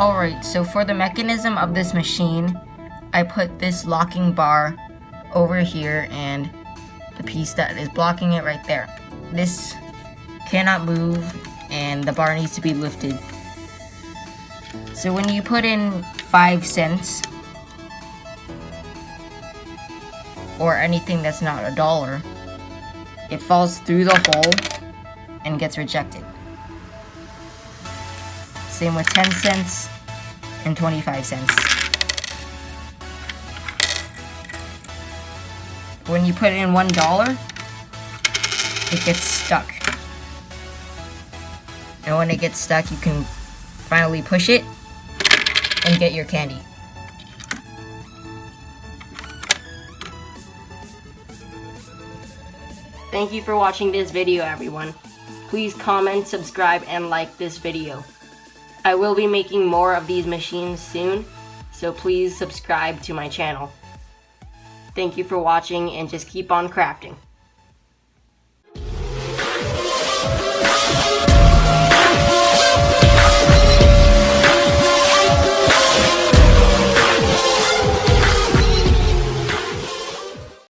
Alright, so for the mechanism of this machine, I put this locking bar over here and the piece that is blocking it right there. This cannot move and the bar needs to be lifted. So when you put in 5 cents or anything that's not $1, it falls through the hole and gets rejected. Same with 10 cents and 25 cents. When you put in $1, it gets stuck. And when it gets stuck, you can finally push it and get your candy. Thank you for watching this video, everyone. Please comment, subscribe, and like this video. I will be making more of these machines soon, so please subscribe to my channel. Thank you for watching and just keep on crafting.